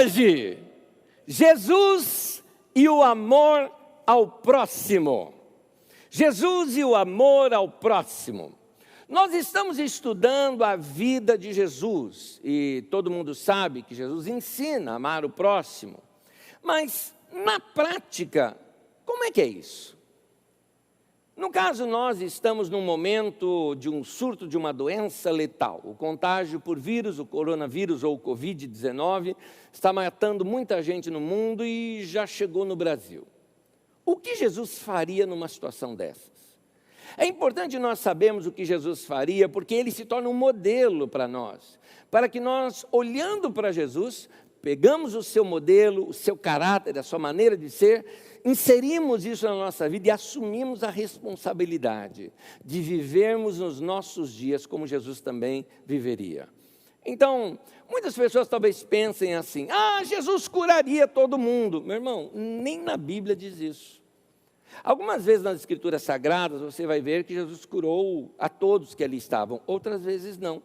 hoje: Jesus e o amor ao próximo. Jesus e o amor ao próximo. Nós estamos estudando a vida de Jesus e todo mundo sabe que Jesus ensina a amar o próximo. Mas, na prática, como é que é isso? No caso, nós estamos num momento de um surto de uma doença letal. O contágio por vírus, o coronavírus ou o Covid-19, está matando muita gente no mundo e já chegou no Brasil. O que Jesus faria numa situação dessas? É importante nós sabermos o que Jesus faria, porque ele se torna um modelo para nós. Para que nós, olhando para Jesus, pegamos o seu modelo, o seu caráter, a sua maneira de ser, inserimos isso na nossa vida e assumimos a responsabilidade de vivermos nos nossos dias como Jesus também viveria. Então, muitas pessoas talvez pensem assim: Jesus curaria todo mundo. Meu irmão, nem na Bíblia diz isso. Algumas vezes nas Escrituras Sagradas você vai ver que Jesus curou a todos que ali estavam, outras vezes não.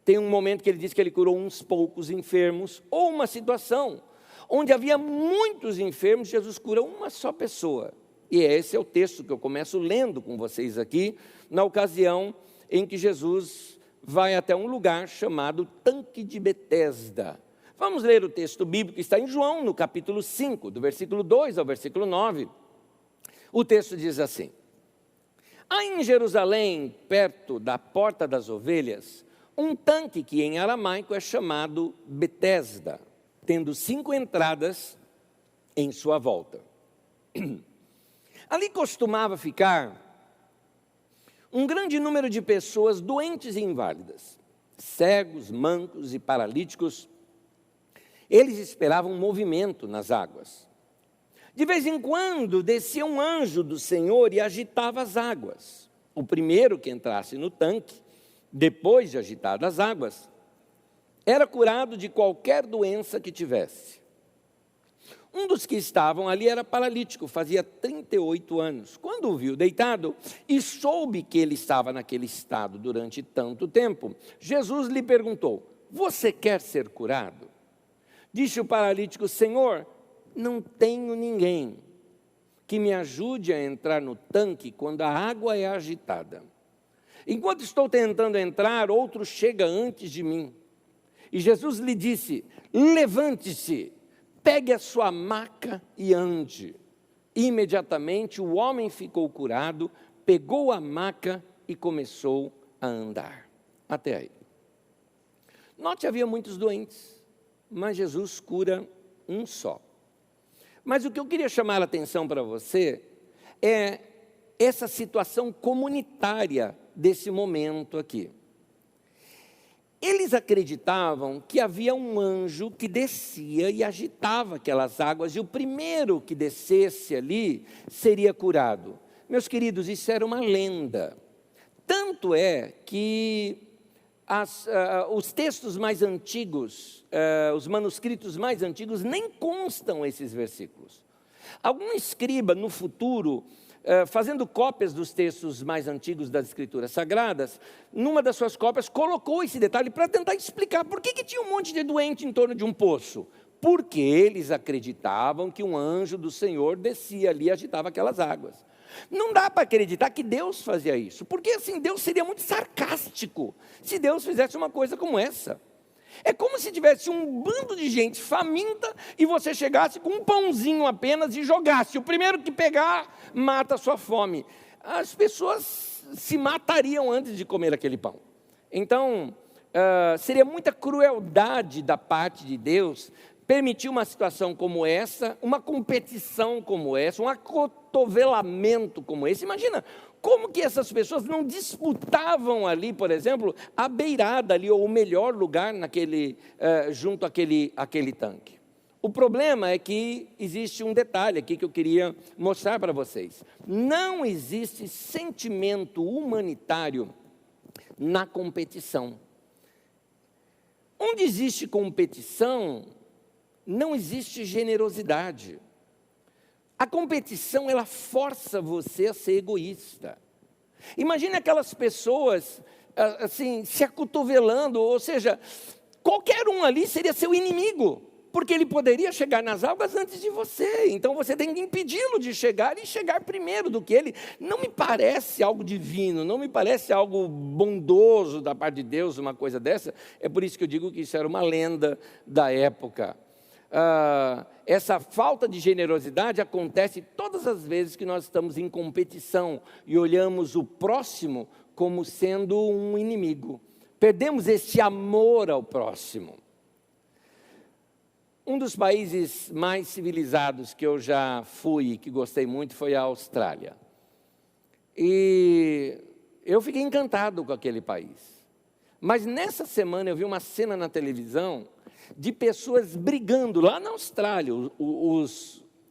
Tem um momento que ele diz que ele curou uns poucos enfermos, ou uma situação onde havia muitos enfermos, Jesus cura uma só pessoa. E esse é o texto que eu começo lendo com vocês aqui, na ocasião em que Jesus vai até um lugar chamado Tanque de Betesda. Vamos ler o texto bíblico que está em João, no capítulo 5, do versículo 2 ao versículo 9. O texto diz assim: há em Jerusalém, perto da Porta das Ovelhas, um tanque que em aramaico é chamado Betesda, tendo 5 entradas em sua volta. Ali costumava ficar um grande número de pessoas doentes e inválidas, cegos, mancos e paralíticos. Eles esperavam um movimento nas águas. De vez em quando descia um anjo do Senhor e agitava as águas. O primeiro que entrasse no tanque, depois de agitadas as águas, era curado de qualquer doença que tivesse. Um dos que estavam ali era paralítico, fazia 38 anos. Quando o viu deitado e soube que ele estava naquele estado durante tanto tempo, Jesus lhe perguntou: você quer ser curado? Disse o paralítico: Senhor, não tenho ninguém que me ajude a entrar no tanque quando a água é agitada. Enquanto estou tentando entrar, outro chega antes de mim. E Jesus lhe disse: levante-se, pegue a sua maca e ande. Imediatamente o homem ficou curado, pegou a maca e começou a andar. Até aí. Note, havia muitos doentes, mas Jesus cura um só. Mas o que eu queria chamar a atenção para você é essa situação comunitária desse momento aqui. Eles acreditavam que havia um anjo que descia e agitava aquelas águas, e o primeiro que descesse ali seria curado. Meus queridos, isso era uma lenda. Tanto é que os textos mais antigos, os manuscritos mais antigos, nem constam esses versículos. Algum escriba, no futuro, fazendo cópias dos textos mais antigos das Escrituras Sagradas, numa das suas cópias colocou esse detalhe para tentar explicar por que tinha um monte de doente em torno de um poço. Porque eles acreditavam que um anjo do Senhor descia ali e agitava aquelas águas. Não dá para acreditar que Deus fazia isso, porque assim Deus seria muito sarcástico se Deus fizesse uma coisa como essa. É como se tivesse um bando de gente faminta e você chegasse com um pãozinho apenas e jogasse. O primeiro que pegar, mata a sua fome. As pessoas se matariam antes de comer aquele pão. Então, seria muita crueldade da parte de Deus permitir uma situação como essa, uma competição como essa, um acotovelamento como esse. Imagina como que essas pessoas não disputavam ali, por exemplo, a beirada ali, ou o melhor lugar junto àquele tanque. O problema é que existe um detalhe aqui que eu queria mostrar para vocês. Não existe sentimento humanitário na competição. Onde existe competição, não existe generosidade. A competição, ela força você a ser egoísta. Imagine aquelas pessoas, assim, se acotovelando, ou seja, qualquer um ali seria seu inimigo, porque ele poderia chegar nas águas antes de você. Então você tem que impedi-lo de chegar e chegar primeiro do que ele. Não me parece algo divino, não me parece algo bondoso da parte de Deus, uma coisa dessa. É por isso que eu digo que isso era uma lenda da época. Essa falta de generosidade acontece todas as vezes que nós estamos em competição e olhamos o próximo como sendo um inimigo. Perdemos esse amor ao próximo. Um dos países mais civilizados que eu já fui e que gostei muito foi a Austrália. E eu fiquei encantado com aquele país. Mas nessa semana eu vi uma cena na televisão de pessoas brigando lá na Austrália,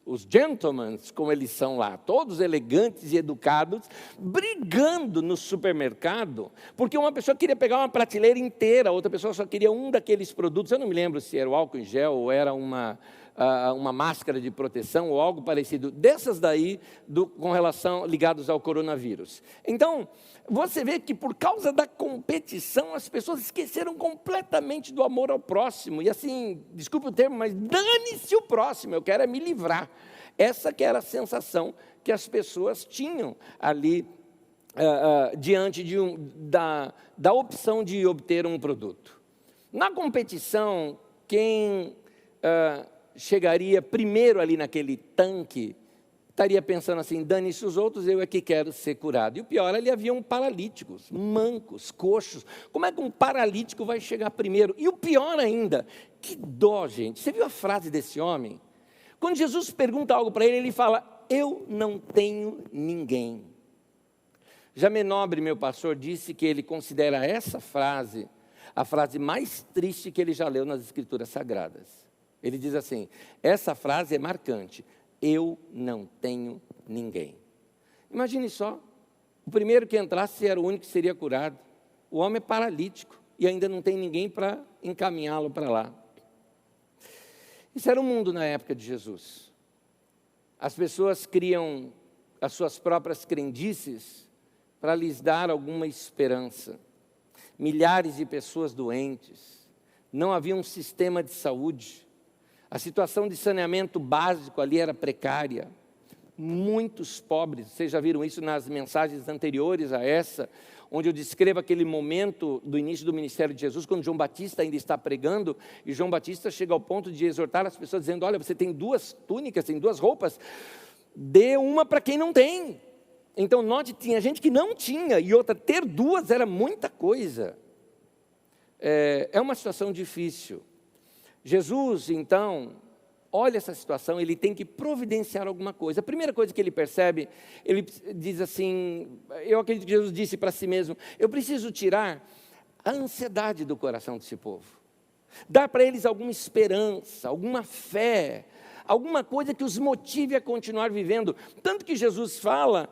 os gentlemen, como eles são lá, todos elegantes e educados, brigando no supermercado, porque uma pessoa queria pegar uma prateleira inteira, a outra pessoa só queria um daqueles produtos. Eu não me lembro se era o álcool em gel ou era uma máscara de proteção ou algo parecido, dessas daí, com relação, ligados ao coronavírus. Então, você vê que por causa da competição, as pessoas esqueceram completamente do amor ao próximo, e assim, desculpe o termo, mas dane-se o próximo, eu quero é me livrar. Essa que era a sensação que as pessoas tinham ali, diante da opção de obter um produto. Na competição, quem chegaria primeiro ali naquele tanque, estaria pensando assim, dane-se os outros, eu é que quero ser curado. E o pior, ali haviam paralíticos, mancos, coxos. Como é que um paralítico vai chegar primeiro? E o pior ainda, que dó, gente. Você viu a frase desse homem? Quando Jesus pergunta algo para ele, ele fala, eu não tenho ninguém. Jamê Nobre, meu pastor, disse que ele considera essa frase a frase mais triste que ele já leu nas Escrituras Sagradas. Ele diz assim, essa frase é marcante, eu não tenho ninguém. Imagine só, o primeiro que entrasse era o único que seria curado. O homem é paralítico e ainda não tem ninguém para encaminhá-lo para lá. Isso era o mundo na época de Jesus. As pessoas criam as suas próprias crendices para lhes dar alguma esperança. Milhares de pessoas doentes, não havia um sistema de saúde. A situação de saneamento básico ali era precária. Muitos pobres, vocês já viram isso nas mensagens anteriores a essa, onde eu descrevo aquele momento do início do ministério de Jesus, quando João Batista ainda está pregando, e João Batista chega ao ponto de exortar as pessoas, dizendo, olha, você tem 2 túnicas, tem 2 roupas, dê uma para quem não tem. Então, note, tinha gente que não tinha, e outra, ter 2 era muita coisa. É uma situação difícil. Jesus, então, olha essa situação, ele tem que providenciar alguma coisa. A primeira coisa que ele percebe, ele diz assim, eu acredito que Jesus disse para si mesmo, eu preciso tirar a ansiedade do coração desse povo. Dar para eles alguma esperança, alguma fé, alguma coisa que os motive a continuar vivendo. Tanto que Jesus fala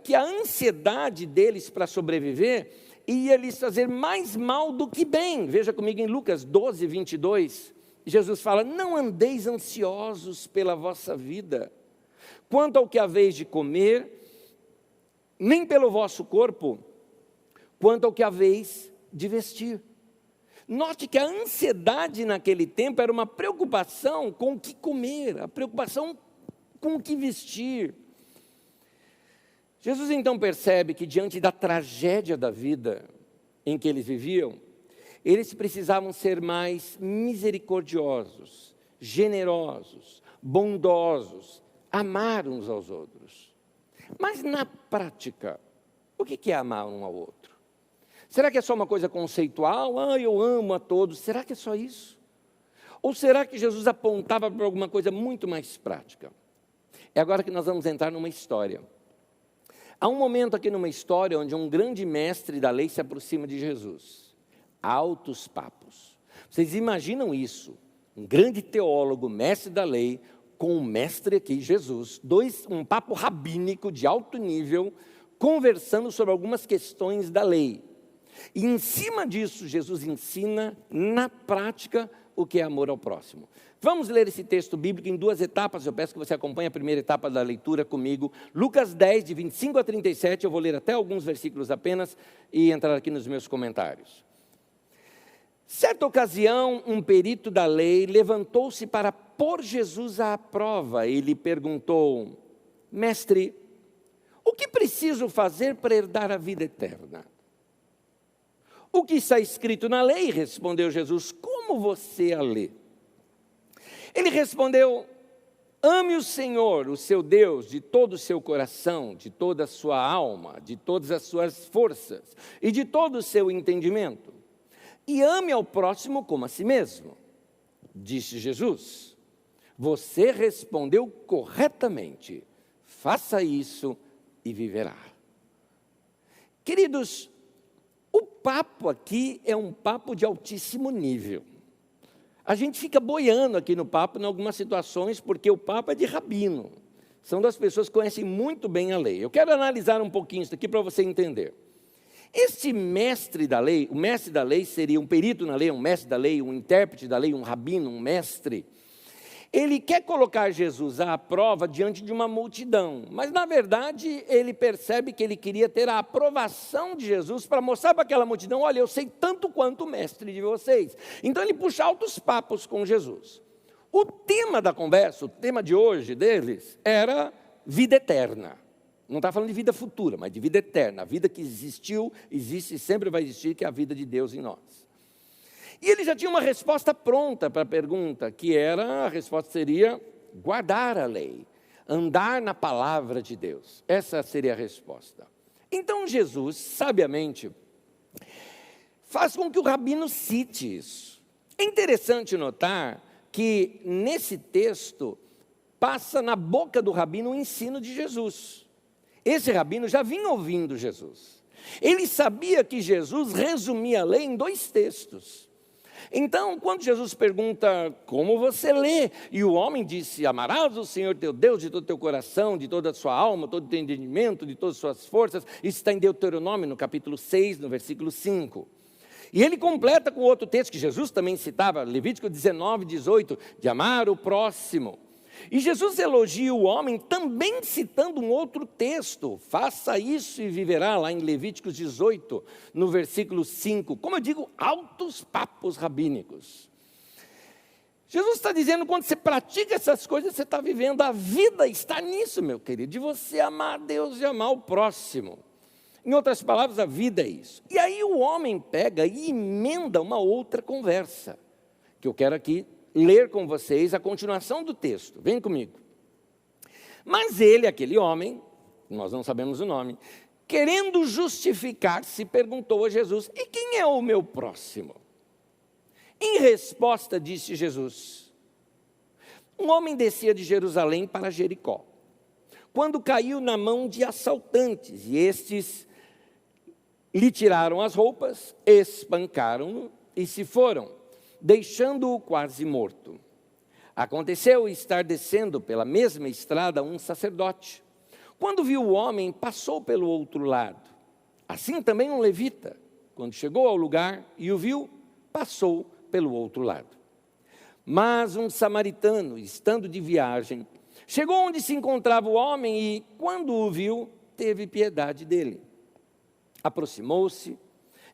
que a ansiedade deles para sobreviver ia lhes fazer mais mal do que bem. Veja comigo em Lucas 12, 22. Jesus fala, não andeis ansiosos pela vossa vida, quanto ao que haveis de comer, nem pelo vosso corpo, quanto ao que haveis de vestir. Note que a ansiedade naquele tempo era uma preocupação com o que comer, a preocupação com o que vestir. Jesus então percebe que diante da tragédia da vida em que eles viviam, eles precisavam ser mais misericordiosos, generosos, bondosos, amar uns aos outros. Mas na prática, o que é amar um ao outro? Será que é só uma coisa conceitual? Eu amo a todos. Será que é só isso? Ou será que Jesus apontava para alguma coisa muito mais prática? É agora que nós vamos entrar numa história. Há um momento aqui numa história onde um grande mestre da lei se aproxima de Jesus. Altos papos. Vocês imaginam isso? Um grande teólogo, mestre da lei, com o mestre aqui, Jesus. Um papo rabínico de alto nível, conversando sobre algumas questões da lei. E em cima disso, Jesus ensina na prática o que é amor ao próximo. Vamos ler esse texto bíblico em 2 etapas, eu peço que você acompanhe a primeira etapa da leitura comigo. Lucas 10, de 25 a 37, eu vou ler até alguns versículos apenas e entrar aqui nos meus comentários. Certa ocasião, um perito da lei levantou-se para pôr Jesus à prova. Ele perguntou: Mestre, o que preciso fazer para herdar a vida eterna? O que está escrito na lei? Respondeu Jesus. Como você a lê? Ele respondeu: ame o Senhor, o seu Deus, de todo o seu coração, de toda a sua alma, de todas as suas forças e de todo o seu entendimento. E ame ao próximo como a si mesmo. Disse Jesus: você respondeu corretamente. Faça isso e viverá. Queridos, o papo aqui é um papo de altíssimo nível. A gente fica boiando aqui no papo em algumas situações, porque o papo é de rabino. São das pessoas que conhecem muito bem a lei. Eu quero analisar um pouquinho isso aqui para você entender. Este mestre da lei, o mestre da lei seria um perito na lei, um mestre da lei, um intérprete da lei, um rabino, um mestre. Ele quer colocar Jesus à prova diante de uma multidão, mas na verdade ele percebe que ele queria ter a aprovação de Jesus para mostrar para aquela multidão: olha, eu sei tanto quanto o mestre de vocês. Então ele puxa altos papos com Jesus. O tema da conversa, o tema de hoje deles, era vida eterna. Não está falando de vida futura, mas de vida eterna, a vida que existiu, existe e sempre vai existir, que é a vida de Deus em nós. E ele já tinha uma resposta pronta para a pergunta, que era, a resposta seria: guardar a lei, andar na palavra de Deus. Essa seria a resposta. Então Jesus, sabiamente, faz com que o rabino cite isso. É interessante notar que nesse texto passa na boca do rabino o ensino de Jesus. Esse rabino já vinha ouvindo Jesus. Ele sabia que Jesus resumia a lei em 2 textos. Então, quando Jesus pergunta: como você lê? E o homem disse: amarás o Senhor teu Deus de todo o teu coração, de toda a sua alma, todo o teu entendimento, de todas as suas forças. Isso está em Deuteronômio, no capítulo 6, no versículo 5. E ele completa com outro texto que Jesus também citava, Levítico 19, 18, de amar o próximo. E Jesus elogia o homem também citando um outro texto: faça isso e viverá, lá em Levíticos 18, no versículo 5. Como eu digo, altos papos rabínicos. Jesus está dizendo: quando você pratica essas coisas, você está vivendo. A vida está nisso, meu querido, de você amar a Deus e amar o próximo. Em outras palavras, a vida é isso. E aí o homem pega e emenda uma outra conversa, que eu quero aqui ler com vocês a continuação do texto. Vem comigo. Mas ele, aquele homem, nós não sabemos o nome, querendo justificar-se, perguntou a Jesus: e quem é o meu próximo? Em resposta, disse Jesus: um homem descia de Jerusalém para Jericó, quando caiu na mão de assaltantes, e estes lhe tiraram as roupas, espancaram-no e se foram, deixando-o quase morto. Aconteceu estar descendo pela mesma estrada um sacerdote. Quando viu o homem, passou pelo outro lado. Assim também um levita, quando chegou ao lugar e o viu, passou pelo outro lado. Mas um samaritano, estando de viagem, chegou onde se encontrava o homem e, quando o viu, teve piedade dele. Aproximou-se,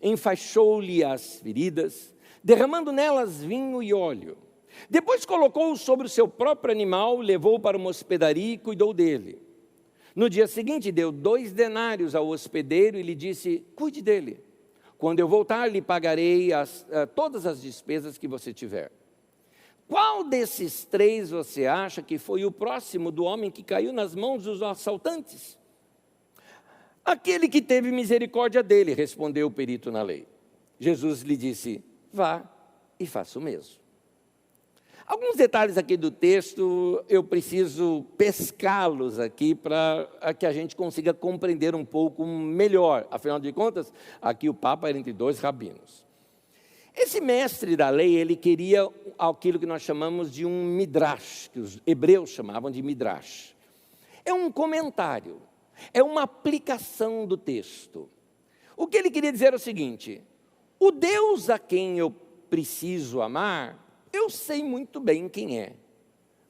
enfaixou-lhe as feridas, derramando nelas vinho e óleo. Depois colocou-o sobre o seu próprio animal, levou-o para uma hospedaria e cuidou dele. No dia seguinte, deu 2 denários ao hospedeiro e lhe disse: cuide dele. Quando eu voltar, lhe pagarei todas as despesas que você tiver. Qual desses 3 você acha que foi o próximo do homem que caiu nas mãos dos assaltantes? Aquele que teve misericórdia dele, respondeu o perito na lei. Jesus lhe disse: vá e faça o mesmo. Alguns detalhes aqui do texto, eu preciso pescá-los aqui para que a gente consiga compreender um pouco melhor. Afinal de contas, aqui o papo era entre 2 rabinos. Esse mestre da lei, ele queria aquilo que nós chamamos de um midrash, que os hebreus chamavam de midrash. É um comentário, é uma aplicação do texto. O que ele queria dizer era o seguinte: o Deus a quem eu preciso amar, eu sei muito bem quem é.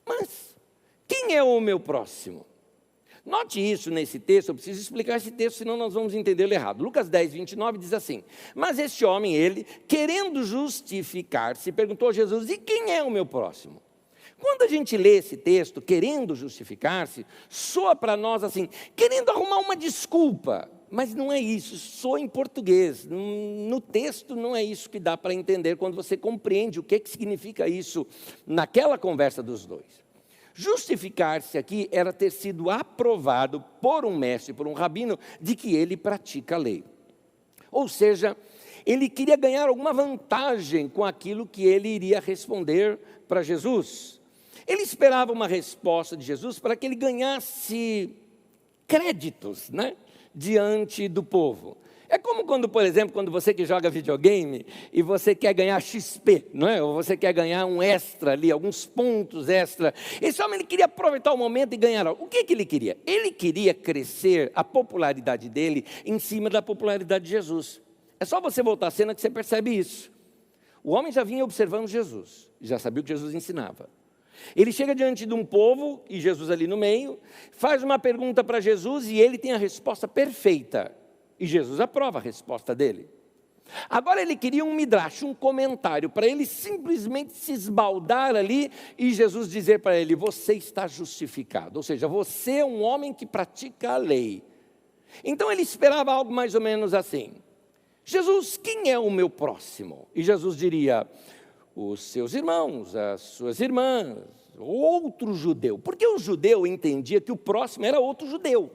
Mas quem é o meu próximo? Note isso nesse texto, eu preciso explicar esse texto, senão nós vamos entendê-lo errado. Lucas 10, 29 diz assim: mas este homem, ele, querendo justificar-se, perguntou a Jesus: e quem é o meu próximo? Quando a gente lê esse texto, querendo justificar-se, soa para nós assim, querendo arrumar uma desculpa. Mas não é isso, soa em português. No texto não é isso que dá para entender quando você compreende o que significa isso naquela conversa dos dois. Justificar-se aqui era ter sido aprovado por um mestre, por um rabino, de que ele pratica a lei. Ou seja, ele queria ganhar alguma vantagem com aquilo que ele iria responder para Jesus. Ele esperava uma resposta de Jesus para que ele ganhasse créditos, né, diante do povo. É como quando, por exemplo, quando você que joga videogame e você quer ganhar XP, não é? Ou você quer ganhar um extra ali, alguns pontos extra. Esse homem ele queria aproveitar o momento e ganhar algo. O que ele queria? Ele queria crescer a popularidade dele em cima da popularidade de Jesus. É só você voltar à cena que você percebe isso. O homem já vinha observando Jesus, já sabia o que Jesus ensinava. Ele chega diante de um povo, e Jesus ali no meio, faz uma pergunta para Jesus e ele tem a resposta perfeita. E Jesus aprova a resposta dele. Agora ele queria um midrash, um comentário, para ele simplesmente se esbaldar ali e Jesus dizer para ele: você está justificado. Ou seja, você é um homem que pratica a lei. Então ele esperava algo mais ou menos assim: Jesus, quem é o meu próximo? E Jesus diria: os seus irmãos, as suas irmãs, outro judeu. Porque o judeu entendia que o próximo era outro judeu.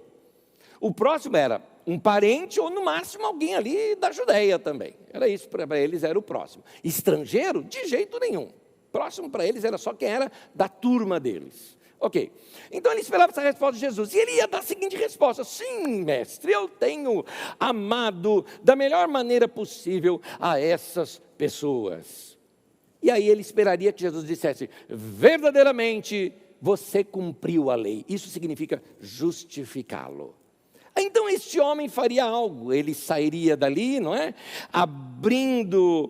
O próximo era um parente ou, no máximo, alguém ali da Judeia também. Era isso, para eles era o próximo. Estrangeiro, de jeito nenhum. Próximo para eles era só quem era da turma deles. Ok, então ele esperava essa resposta de Jesus, e ele ia dar a seguinte resposta: sim, mestre, eu tenho amado da melhor maneira possível a essas pessoas. E aí ele esperaria que Jesus dissesse: verdadeiramente você cumpriu a lei. Isso significa justificá-lo. Então este homem faria algo, ele sairia dali, não é? Abrindo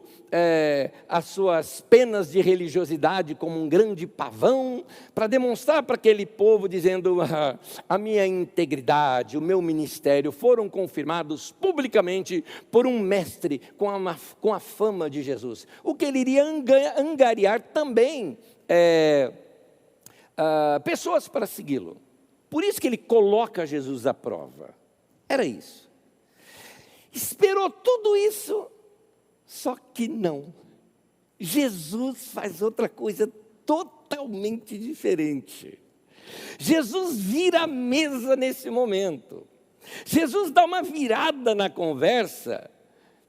as suas penas de religiosidade como um grande pavão, para demonstrar para aquele povo, dizendo: a minha integridade, o meu ministério foram confirmados publicamente por um mestre com a fama de Jesus. O que ele iria angariar também pessoas para segui-lo. Por isso que ele coloca Jesus à prova. Era isso. Esperou tudo isso, só que não. Jesus faz outra coisa totalmente diferente. Jesus vira a mesa nesse momento. Jesus dá uma virada na conversa,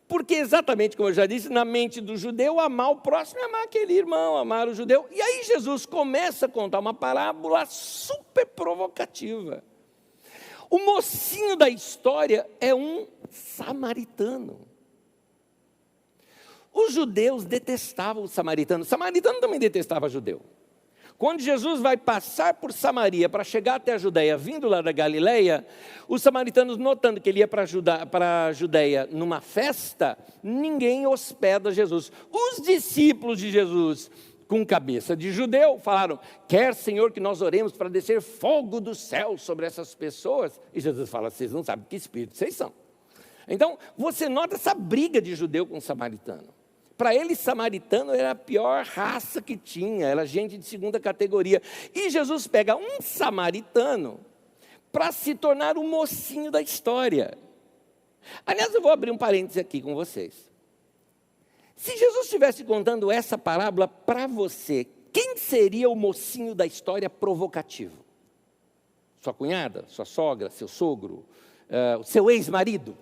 porque exatamente como eu já disse, na mente do judeu, amar o próximo é amar aquele irmão, amar o judeu. E aí Jesus começa a contar uma parábola super provocativa. O mocinho da história é um samaritano. Os judeus detestavam o samaritano também detestava judeu. Quando Jesus vai passar por Samaria para chegar até a Judeia, vindo lá da Galileia, os samaritanos, notando que ele ia para a Judeia numa festa, ninguém hospeda Jesus. Os discípulos de Jesus, com cabeça de judeu, falaram: quer, Senhor, que nós oremos para descer fogo do céu sobre essas pessoas? E Jesus fala: vocês não sabem que espírito vocês são. Então, você nota essa briga de judeu com samaritano. Para eles, samaritano era a pior raça que tinha, era gente de segunda categoria. E Jesus pega um samaritano para se tornar o mocinho da história. Aliás, eu vou abrir um parênteses aqui com vocês. Se Jesus estivesse contando essa parábola para você, quem seria o mocinho da história provocativo? Sua cunhada, sua sogra, seu sogro, o seu ex-marido?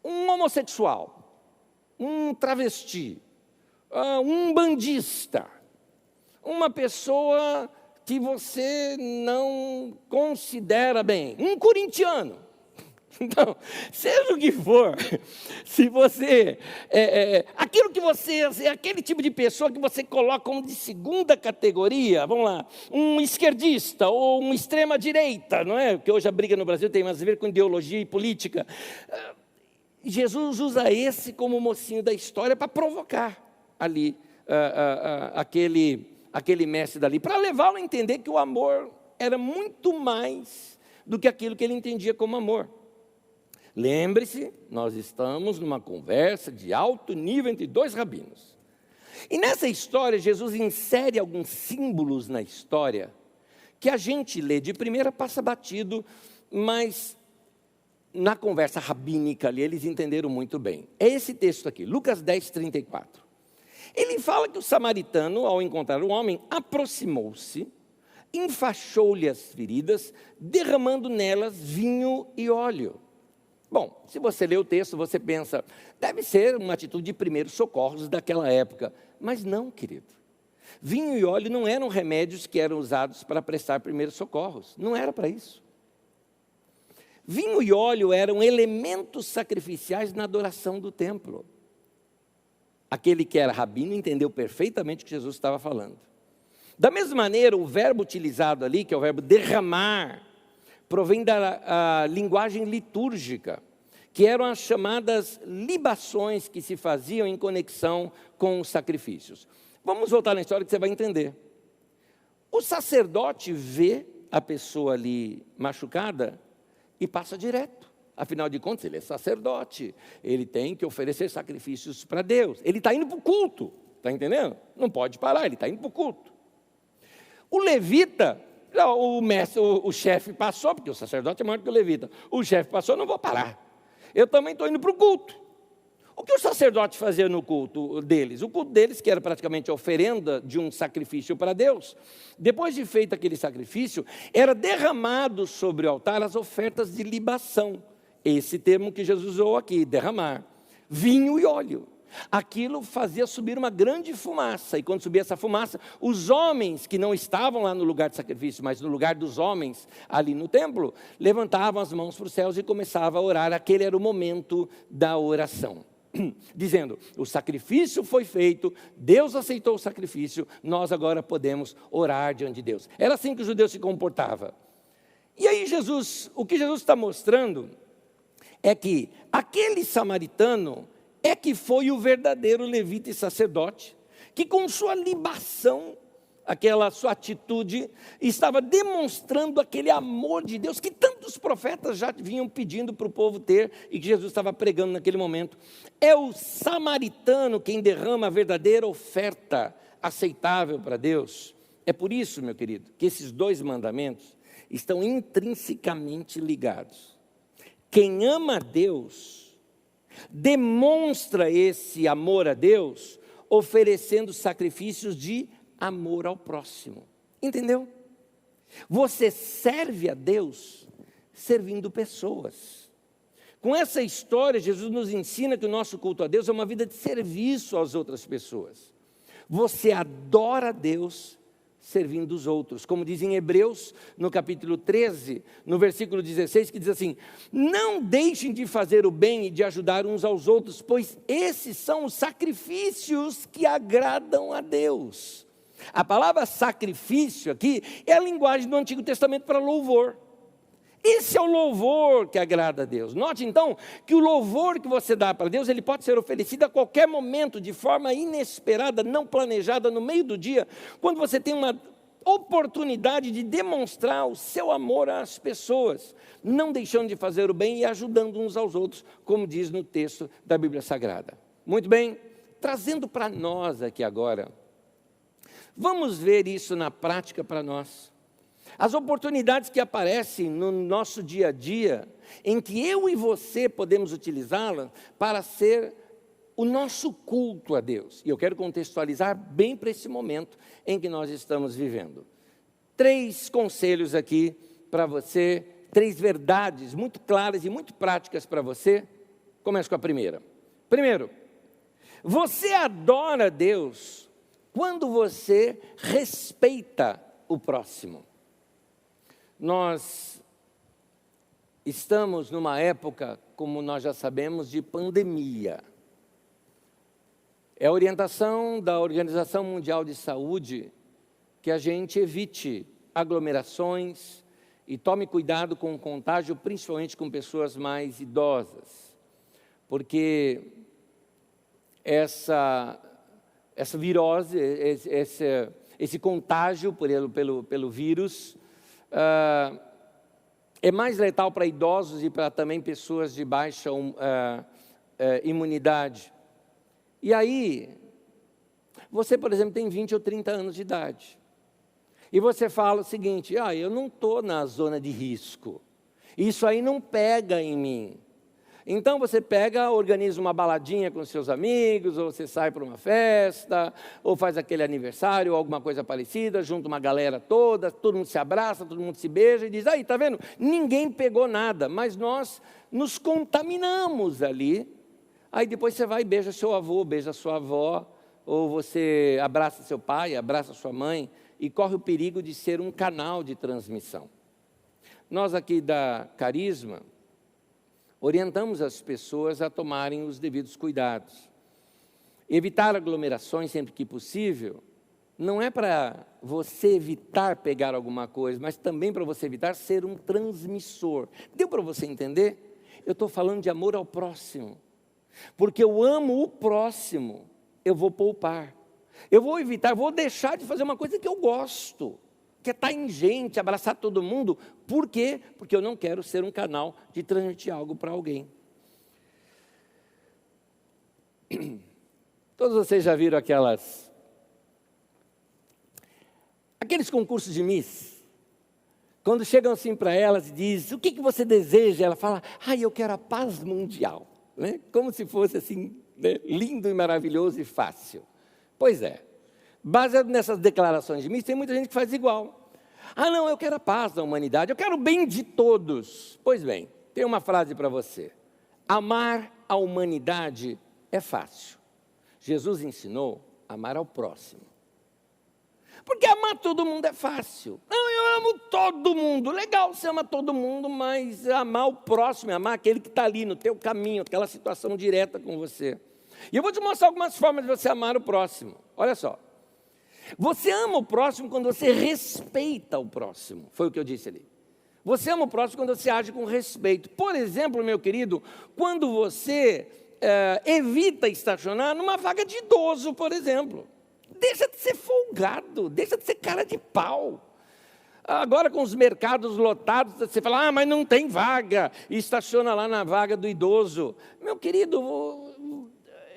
Um homossexual, um travesti, um bandista, uma pessoa que você não considera bem, um corintiano. Então, seja o que for, se você, aquilo que você, aquele tipo de pessoa que você coloca como de segunda categoria, vamos lá, um esquerdista ou uma extrema-direita, não é? Porque hoje a briga no Brasil tem mais a ver com ideologia e política. Jesus usa esse como mocinho da história para provocar ali aquele mestre dali, para levá-lo a entender que o amor era muito mais do que aquilo que ele entendia como amor. Lembre-se, nós estamos numa conversa de alto nível entre dois rabinos. E nessa história, Jesus insere alguns símbolos na história, que a gente lê de primeira, passa batido, mas na conversa rabínica ali, eles entenderam muito bem. É esse texto aqui, Lucas 10, 34. Ele fala que o samaritano, ao encontrar o homem, aproximou-se, enfaixou-lhe as feridas, derramando nelas vinho e óleo. Bom, se você lê o texto, você pensa, deve ser uma atitude de primeiros socorros daquela época. Mas não, querido. Vinho e óleo não eram remédios que eram usados para prestar primeiros socorros. Não era para isso. Vinho e óleo eram elementos sacrificiais na adoração do templo. Aquele que era rabino entendeu perfeitamente o que Jesus estava falando. Da mesma maneira, o verbo utilizado ali, que é o verbo derramar, provém da linguagem litúrgica, que eram as chamadas libações que se faziam em conexão com os sacrifícios. Vamos voltar na história que você vai entender. O sacerdote vê a pessoa ali machucada e passa direto. Afinal de contas, ele é sacerdote, ele tem que oferecer sacrifícios para Deus. Ele está indo para o culto, está entendendo? Não pode parar, ele está indo para o culto. O levita, o mestre, o chefe passou, porque o sacerdote é maior que o levita. O chefe passou, não vou parar. Eu também estou indo para o culto. O que o sacerdote fazia no culto deles? O culto deles, que era praticamente a oferenda de um sacrifício para Deus, depois de feito aquele sacrifício, era derramado sobre o altar as ofertas de libação. Esse termo que Jesus usou aqui, derramar. Vinho e óleo. Aquilo fazia subir uma grande fumaça, e quando subia essa fumaça, os homens que não estavam lá no lugar de sacrifício, mas no lugar dos homens ali no templo, levantavam as mãos para os céus e começavam a orar. Aquele era o momento da oração, dizendo, o sacrifício foi feito, Deus aceitou o sacrifício, nós agora podemos orar diante de Deus. Era assim que o judeu se comportava. E aí o que Jesus está mostrando é que aquele samaritano é que foi o verdadeiro levita e sacerdote, que com sua libação, aquela sua atitude, estava demonstrando aquele amor de Deus que tantos profetas já vinham pedindo para o povo ter, e que Jesus estava pregando naquele momento. É o samaritano quem derrama a verdadeira oferta aceitável para Deus. É por isso, meu querido, que esses dois mandamentos estão intrinsecamente ligados. Quem ama a Deus demonstra esse amor a Deus oferecendo sacrifícios de amor ao próximo. Entendeu? Você serve a Deus servindo pessoas. Com essa história, Jesus nos ensina que o nosso culto a Deus é uma vida de serviço às outras pessoas. Você adora a Deus servindo os outros, como diz em Hebreus, no capítulo 13, no versículo 16, que diz assim, não deixem de fazer o bem e de ajudar uns aos outros, pois esses são os sacrifícios que agradam a Deus. A palavra sacrifício aqui é a linguagem do Antigo Testamento para louvor. Esse é o louvor que agrada a Deus. Note então que o louvor que você dá para Deus, ele pode ser oferecido a qualquer momento, de forma inesperada, não planejada, no meio do dia, quando você tem uma oportunidade de demonstrar o seu amor às pessoas, não deixando de fazer o bem e ajudando uns aos outros, como diz no texto da Bíblia Sagrada. Muito bem, trazendo para nós aqui agora, vamos ver isso na prática para nós. As oportunidades que aparecem no nosso dia a dia, em que eu e você podemos utilizá-las para ser o nosso culto a Deus. E eu quero contextualizar bem para esse momento em que nós estamos vivendo. 3 conselhos aqui para você, 3 verdades muito claras e muito práticas para você. Começo com a primeira. Primeiro, você adora a Deus quando você respeita o próximo. Nós estamos numa época, como nós já sabemos, de pandemia. É a orientação da Organização Mundial de Saúde que a gente evite aglomerações e tome cuidado com o contágio, principalmente com pessoas mais idosas. Porque essa virose, esse contágio pelo vírus, é mais letal para idosos e para também pessoas de baixa imunidade. E aí, você, por exemplo, tem 20 ou 30 anos de idade. E você fala o seguinte: eu não estou na zona de risco. Isso aí não pega em mim. Então você pega, organiza uma baladinha com seus amigos, ou você sai para uma festa, ou faz aquele aniversário, ou alguma coisa parecida, junta uma galera toda, todo mundo se abraça, todo mundo se beija e diz: aí, tá vendo? Ninguém pegou nada, mas nós nos contaminamos ali. Aí depois você vai e beija seu avô, beija sua avó, ou você abraça seu pai, abraça sua mãe, e corre o perigo de ser um canal de transmissão. Nós aqui da Carisma orientamos as pessoas a tomarem os devidos cuidados. Evitar aglomerações sempre que possível, não é para você evitar pegar alguma coisa, mas também para você evitar ser um transmissor. Deu para você entender? Eu estou falando de amor ao próximo. Porque eu amo o próximo, eu vou poupar. Eu vou evitar, vou deixar de fazer uma coisa que eu gosto, que é estar em gente, abraçar todo mundo. Por quê? Porque eu não quero ser um canal de transmitir algo para alguém. Todos vocês já viram aqueles concursos de Miss? Quando chegam assim para elas e dizem: o que você deseja? Ela fala: eu quero a paz mundial. Né? Como se fosse assim, né? Lindo e maravilhoso e fácil. Pois é, baseado nessas declarações de Miss, tem muita gente que faz igual. Não, eu quero a paz da humanidade, eu quero o bem de todos. Pois bem, tem uma frase para você: amar a humanidade é fácil. Jesus ensinou a amar ao próximo. Porque amar todo mundo é fácil. Não, eu amo todo mundo. Legal, você ama todo mundo, mas amar o próximo, amar aquele que está ali no teu caminho, aquela situação direta com você. E eu vou te mostrar algumas formas de você amar o próximo. Olha só. Você ama o próximo quando você respeita o próximo. Foi o que eu disse ali. Você ama o próximo quando você age com respeito. Por exemplo, meu querido, quando você evita estacionar numa vaga de idoso, por exemplo. Deixa de ser folgado, deixa de ser cara de pau. Agora com os mercados lotados, você fala: mas não tem vaga. E estaciona lá na vaga do idoso. Meu querido,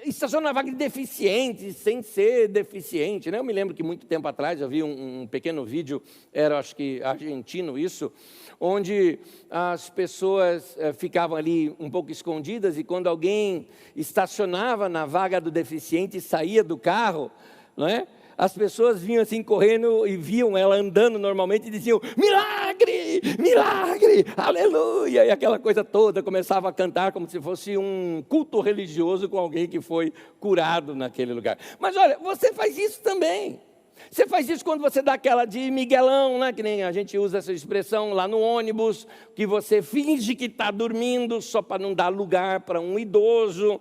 estaciona na vaga de deficiente, sem ser deficiente. Né? Eu me lembro que muito tempo atrás eu vi um pequeno vídeo, era acho que argentino isso, onde as pessoas ficavam ali um pouco escondidas e quando alguém estacionava na vaga do deficiente e saía do carro, não é? As pessoas vinham assim correndo e viam ela andando normalmente e diziam: milagre, milagre, aleluia. E aquela coisa toda começava a cantar como se fosse um culto religioso com alguém que foi curado naquele lugar. Mas olha, você faz isso também. Você faz isso quando você dá aquela de miguelão, né? Que nem a gente usa essa expressão lá no ônibus, que você finge que está dormindo só para não dar lugar para um idoso.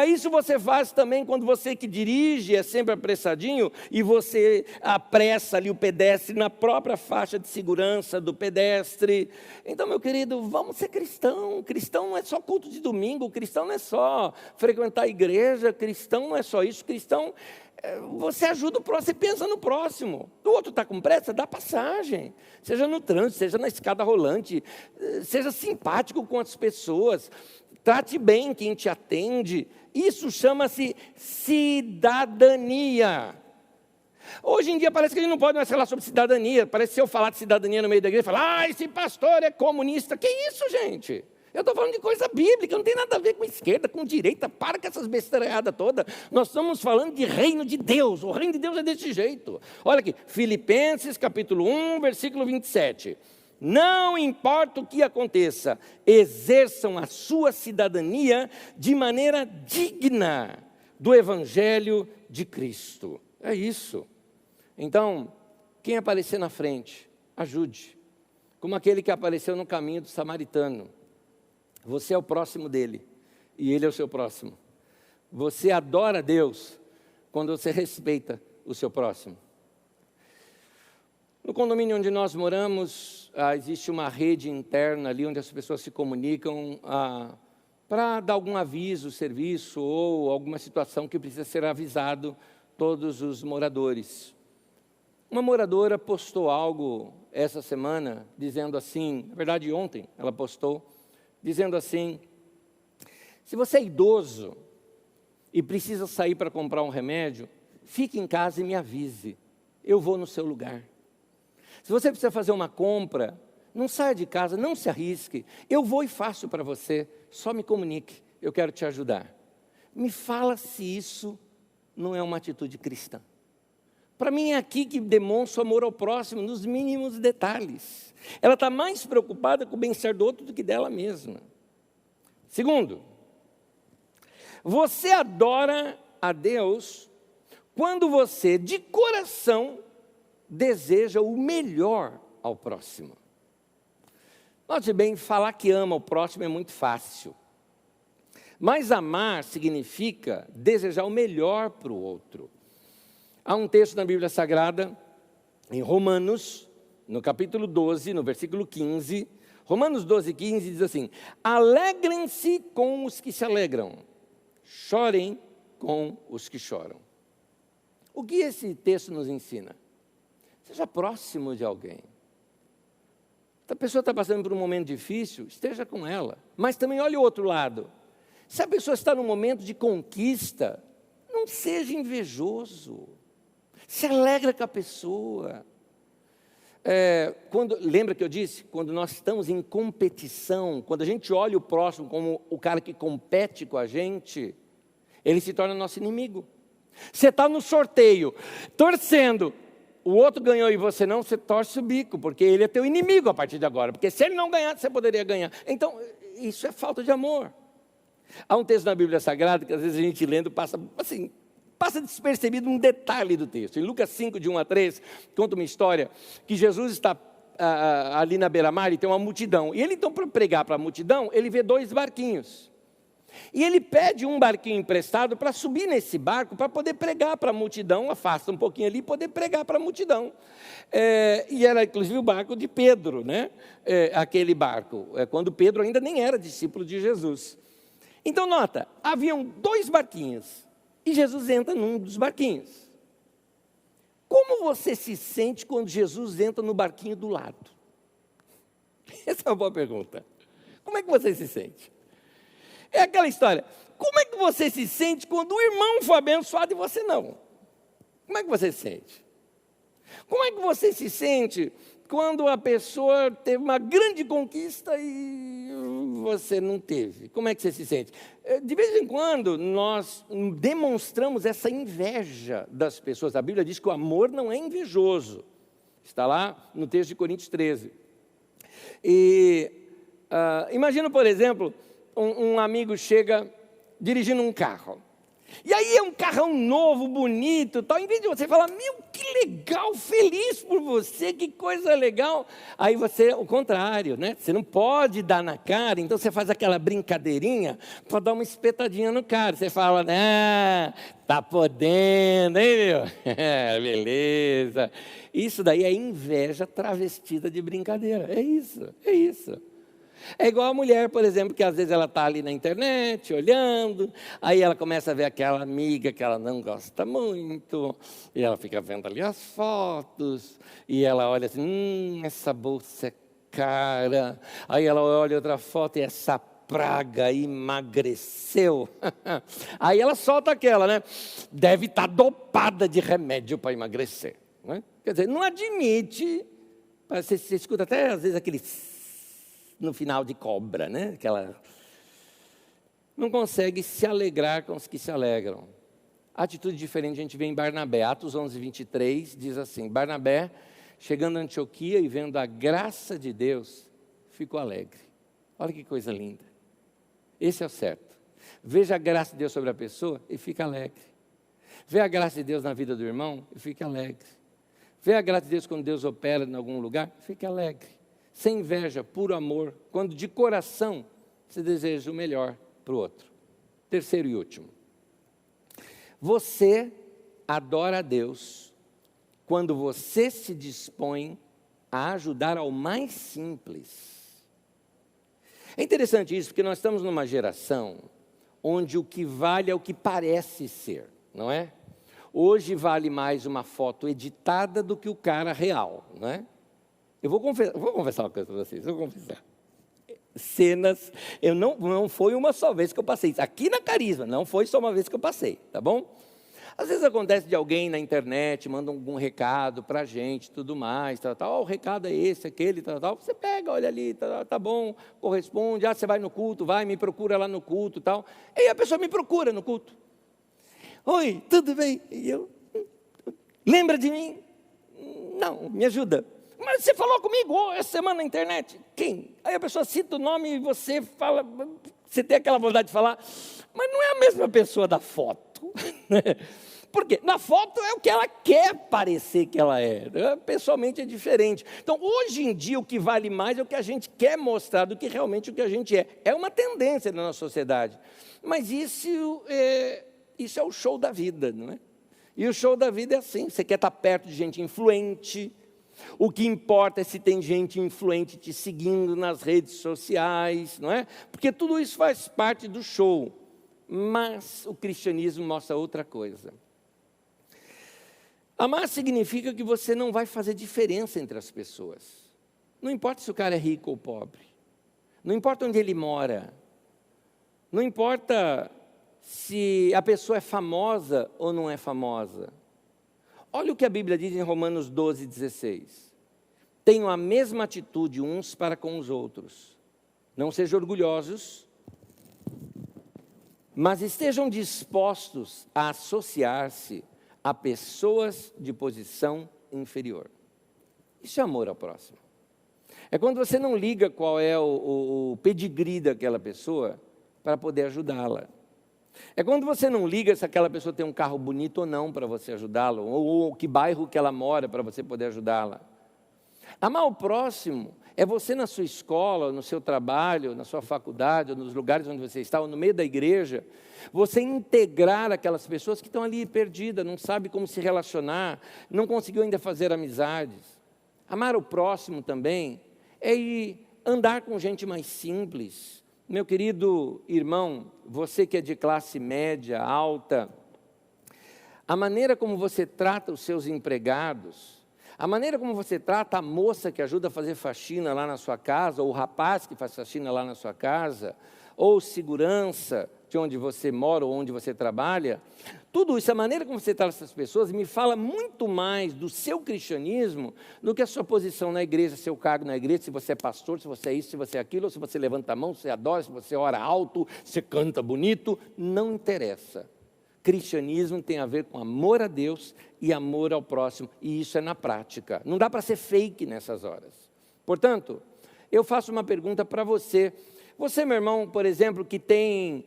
Isso você faz também quando você que dirige é sempre apressadinho e você apressa ali o pedestre na própria faixa de segurança do pedestre. Então, meu querido, vamos ser cristão. Cristão não é só culto de domingo, cristão não é só frequentar a igreja, cristão não é só isso, cristão... Você ajuda o próximo, você pensa no próximo. O outro está com pressa, dá passagem. Seja no trânsito, seja na escada rolante, seja simpático com as pessoas. Trate bem quem te atende. Isso chama-se cidadania. Hoje em dia parece que a gente não pode mais falar sobre cidadania. Parece que se eu falar de cidadania no meio da igreja, falar: esse pastor é comunista. Que isso, gente? Eu estou falando de coisa bíblica, não tem nada a ver com esquerda, com direita. Para com essas besteiradas todas. Nós estamos falando de reino de Deus. O reino de Deus é desse jeito. Olha aqui, Filipenses capítulo 1, versículo 27. Não importa o que aconteça, exerçam a sua cidadania de maneira digna do Evangelho de Cristo. É isso. Então, quem aparecer na frente, ajude. Como aquele que apareceu no caminho do samaritano. Você é o próximo dele e ele é o seu próximo. Você adora a Deus quando você respeita o seu próximo. No condomínio onde nós moramos, existe uma rede interna ali onde as pessoas se comunicam para dar algum aviso, serviço ou alguma situação que precisa ser avisado todos os moradores. Uma moradora postou algo essa semana, dizendo assim, na verdade ontem ela postou, dizendo assim: se você é idoso e precisa sair para comprar um remédio, fique em casa e me avise, eu vou no seu lugar. Se você precisa fazer uma compra, não saia de casa, não se arrisque, eu vou e faço para você, só me comunique, eu quero te ajudar. Me fala se isso não é uma atitude cristã. Para mim é aqui que demonstra o amor ao próximo, nos mínimos detalhes. Ela está mais preocupada com o bem-estar do outro do que dela mesma. Segundo, você adora a Deus quando você, de coração, deseja o melhor ao próximo. Note bem, falar que ama o próximo é muito fácil. Mas amar significa desejar o melhor para o outro. Há um texto na Bíblia Sagrada, em Romanos, no capítulo 12, no versículo 15. Romanos 12, 15 diz assim: alegrem-se com os que se alegram, chorem com os que choram. O que esse texto nos ensina? Seja próximo de alguém. Se a pessoa está passando por um momento difícil, esteja com ela. Mas também olhe o outro lado. Se a pessoa está num momento de conquista, não seja invejoso. Se alegra com a pessoa. Lembra que eu disse? Quando nós estamos em competição, quando a gente olha o próximo como o cara que compete com a gente, ele se torna nosso inimigo. Você está no sorteio, torcendo, o outro ganhou e você não, você torce o bico, porque ele é teu inimigo a partir de agora. Porque se ele não ganhar, você poderia ganhar. Então, isso é falta de amor. Há um texto na Bíblia Sagrada que às vezes a gente lendo passa despercebido um detalhe do texto. Em Lucas 5, de 1 a 3, conta uma história que Jesus está ali na beira-mar e tem uma multidão. E ele então, para pregar para a multidão, ele vê 2 barquinhos. E ele pede um barquinho emprestado para subir nesse barco, para poder pregar para a multidão, afasta um pouquinho ali, e poder pregar para a multidão. E era inclusive o barco de Pedro, né? Aquele barco, quando Pedro ainda nem era discípulo de Jesus. Então nota, haviam 2 barquinhos, e Jesus entra num dos barquinhos. Como você se sente quando Jesus entra no barquinho do lado? Essa é uma boa pergunta. Como é que você se sente? É aquela história, como é que você se sente quando o irmão foi abençoado e você não? Como é que você se sente? Como é que você se sente quando a pessoa teve uma grande conquista e você não teve? Como é que você se sente? De vez em quando nós demonstramos essa inveja das pessoas. A Bíblia diz que o amor não é invejoso. Está lá no texto de Coríntios 13. E imagina, por exemplo, um amigo chega dirigindo um carro. E aí é um carrão novo, bonito, tal. Em vez de você falar, meu, que legal, feliz por você, que coisa legal. Aí você, o contrário, né? Você não pode dar na cara, então você faz aquela brincadeirinha para dar uma espetadinha no cara. Você fala, tá podendo, hein, meu? Beleza. Isso daí é inveja travestida de brincadeira. É isso, é isso. É igual a mulher, por exemplo, que às vezes ela está ali na internet, olhando, aí ela começa a ver aquela amiga que ela não gosta muito, e ela fica vendo ali as fotos, e ela olha assim, essa bolsa é cara, aí ela olha outra foto e essa praga emagreceu. Aí ela solta aquela, né? Deve estar dopada de remédio para emagrecer. Né? Quer dizer, não admite, você escuta até às vezes aquele no final de cobra, né? Aquela... Não consegue se alegrar com os que se alegram. Atitude diferente a gente vê em Barnabé. Atos 11, 23 diz assim: Barnabé, chegando a Antioquia e vendo a graça de Deus, ficou alegre. Olha que coisa linda. Esse é o certo. Veja a graça de Deus sobre a pessoa e fica alegre. Vê a graça de Deus na vida do irmão e fica alegre. Vê a graça de Deus quando Deus opera em algum lugar, fica alegre. Sem inveja, puro amor, quando de coração você deseja o melhor para o outro. Terceiro e último. Você adora a Deus quando você se dispõe a ajudar ao mais simples. É interessante isso, porque nós estamos numa geração onde o que vale é o que parece ser, não é? Hoje vale mais uma foto editada do que o cara real, não é? Eu vou confessar uma coisa para vocês, vou confessar. Cenas, não foi uma só vez que eu passei isso. Aqui na Carisma, não foi só uma vez que eu passei, tá bom? Às vezes acontece de alguém na internet, manda algum recado para a gente, tudo mais, tal, o recado é esse, aquele, tal. Você pega, olha ali, tá bom, corresponde, você vai no culto, me procura lá no culto, tal. E aí a pessoa me procura no culto. Oi, tudo bem? E eu, lembra de mim? Não, me ajuda. Mas você falou comigo essa semana na internet. Quem? Aí a pessoa cita o nome e você fala, você tem aquela vontade de falar, mas não é a mesma pessoa da foto. Por quê? Na foto é o que ela quer parecer que ela é. Pessoalmente é diferente. Então, hoje em dia, o que vale mais é o que a gente quer mostrar do que realmente o que a gente é. É uma tendência na nossa sociedade. Mas isso é o show da vida, não é? E o show da vida é assim. Você quer estar perto de gente influente. O que importa é se tem gente influente te seguindo nas redes sociais, não é? Porque tudo isso faz parte do show. Mas o cristianismo mostra outra coisa. Amar significa que você não vai fazer diferença entre as pessoas. Não importa se o cara é rico ou pobre. Não importa onde ele mora. Não importa se a pessoa é famosa ou não é famosa. Olha o que a Bíblia diz em Romanos 12, 16. Tenham a mesma atitude uns para com os outros. Não sejam orgulhosos, mas estejam dispostos a associar-se a pessoas de posição inferior. Isso é amor ao próximo. É quando você não liga qual é o pedigree daquela pessoa para poder ajudá-la. É quando você não liga se aquela pessoa tem um carro bonito ou não para você ajudá-la, ou que bairro que ela mora para você poder ajudá-la. Amar o próximo é você na sua escola, no seu trabalho, na sua faculdade, ou nos lugares onde você está, ou no meio da igreja, você integrar aquelas pessoas que estão ali perdidas, não sabe como se relacionar, não conseguiu ainda fazer amizades. Amar o próximo também é ir andar com gente mais simples. Meu querido irmão, você que é de classe média, alta, a maneira como você trata os seus empregados, a maneira como você trata a moça que ajuda a fazer faxina lá na sua casa, ou o rapaz que faz faxina lá na sua casa, ou segurança de onde você mora ou onde você trabalha, tudo isso, a maneira como você trata essas pessoas, me fala muito mais do seu cristianismo do que a sua posição na igreja, seu cargo na igreja, se você é pastor, se você é isso, se você é aquilo, ou se você levanta a mão, se você adora, se você ora alto, se canta bonito, não interessa. Cristianismo tem a ver com amor a Deus e amor ao próximo, e isso é na prática. Não dá para ser fake nessas horas. Portanto, eu faço uma pergunta para você. Você, meu irmão, por exemplo, que tem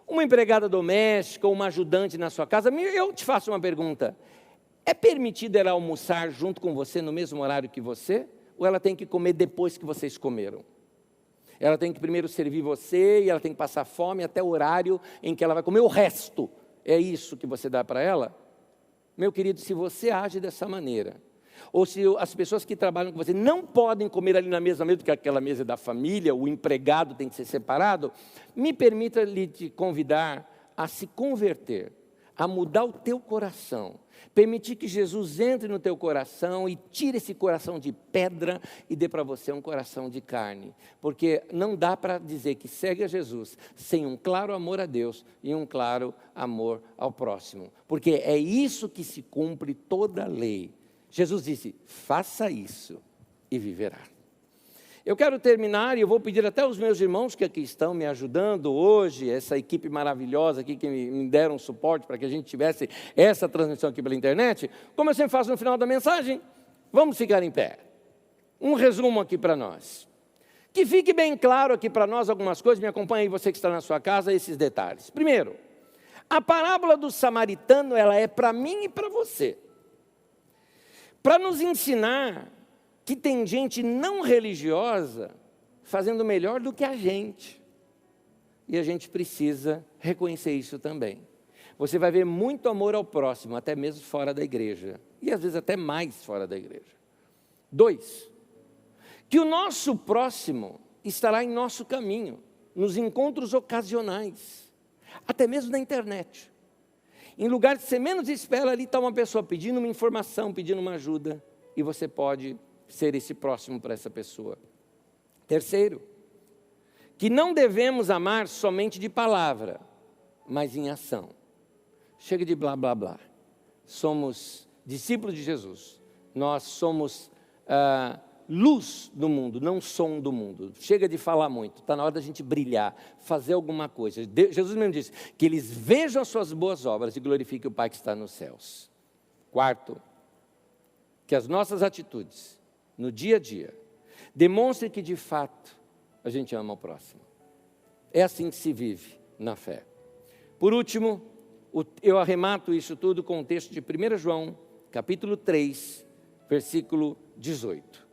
uma empregada doméstica ou uma ajudante na sua casa, eu te faço uma pergunta. É permitido ela almoçar junto com você no mesmo horário que você? Ou ela tem que comer depois que vocês comeram? Ela tem que primeiro servir você e ela tem que passar fome até o horário em que ela vai comer o resto. É isso que você dá para ela? Meu querido, se você age dessa maneira, ou se as pessoas que trabalham com você não podem comer ali na mesma mesa, porque aquela mesa é da família, o empregado tem que ser separado, me permita lhe te convidar a se converter, a mudar o teu coração, permitir que Jesus entre no teu coração e tire esse coração de pedra e dê para você um coração de carne, porque não dá para dizer que segue a Jesus sem um claro amor a Deus e um claro amor ao próximo, porque é isso que se cumpre toda a lei. Jesus disse, faça isso e viverá. Eu quero terminar e eu vou pedir até aos meus irmãos que aqui estão me ajudando hoje, essa equipe maravilhosa aqui que me deram suporte para que a gente tivesse essa transmissão aqui pela internet, como eu sempre faço no final da mensagem, vamos ficar em pé. Um resumo aqui para nós. Que fique bem claro aqui para nós algumas coisas, me acompanhe aí você que está na sua casa, esses detalhes. Primeiro, a parábola do samaritano, ela é para mim e para você. Para nos ensinar que tem gente não religiosa fazendo melhor do que a gente. E a gente precisa reconhecer isso também. Você vai ver muito amor ao próximo, até mesmo fora da igreja. E às vezes até mais fora da igreja. 2, que o nosso próximo estará em nosso caminho, nos encontros ocasionais, até mesmo na internet. Em lugar que você menos espera, ali está uma pessoa pedindo uma informação, pedindo uma ajuda, e você pode ser esse próximo para essa pessoa. Terceiro, que não devemos amar somente de palavra, mas em ação. Chega de blá, blá, blá. Somos discípulos de Jesus. Nós somos luz do mundo, não som do mundo. Chega de falar muito, está na hora da gente brilhar, fazer alguma coisa. Jesus mesmo disse, que eles vejam as suas boas obras e glorifiquem o Pai que está nos céus. Quarto, que as nossas atitudes, no dia a dia, demonstrem que de fato a gente ama o próximo. É assim que se vive na fé. Por último, eu arremato isso tudo com o texto de 1 João, capítulo 3, versículo 18.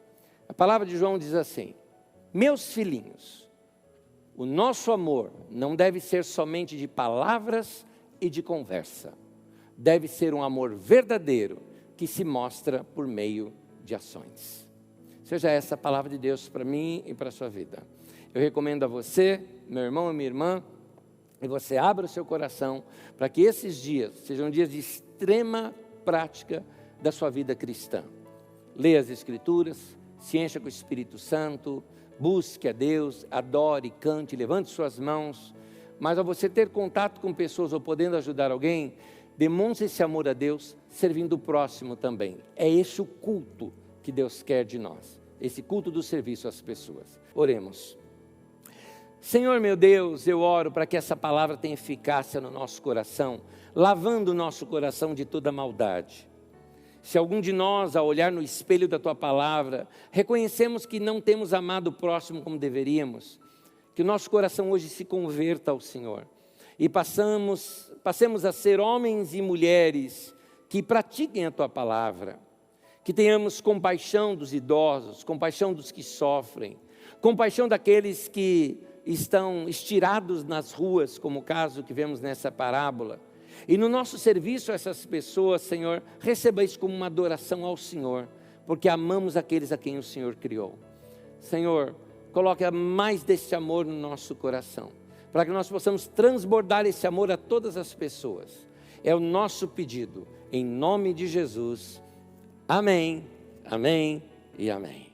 A palavra de João diz assim: meus filhinhos, o nosso amor não deve ser somente de palavras e de conversa. Deve ser um amor verdadeiro que se mostra por meio de ações. Seja essa a palavra de Deus para mim e para a sua vida. Eu recomendo a você, meu irmão e minha irmã, que você abra o seu coração para que esses dias sejam dias de extrema prática da sua vida cristã. Leia as Escrituras, se encha com o Espírito Santo, busque a Deus, adore, cante, levante suas mãos. Mas ao você ter contato com pessoas ou podendo ajudar alguém, demonstre esse amor a Deus, servindo o próximo também. É esse o culto que Deus quer de nós, esse culto do serviço às pessoas. Oremos. Senhor meu Deus, eu oro para que essa palavra tenha eficácia no nosso coração, lavando o nosso coração de toda maldade. Se algum de nós, ao olhar no espelho da Tua palavra, reconhecemos que não temos amado o próximo como deveríamos, que o nosso coração hoje se converta ao Senhor e passemos a ser homens e mulheres que pratiquem a Tua palavra, que tenhamos compaixão dos idosos, compaixão dos que sofrem, compaixão daqueles que estão estirados nas ruas, como o caso que vemos nessa parábola. E no nosso serviço a essas pessoas, Senhor, receba isso como uma adoração ao Senhor, porque amamos aqueles a quem o Senhor criou. Senhor, coloque mais desse amor no nosso coração, para que nós possamos transbordar esse amor a todas as pessoas. É o nosso pedido, em nome de Jesus. Amém, amém e amém.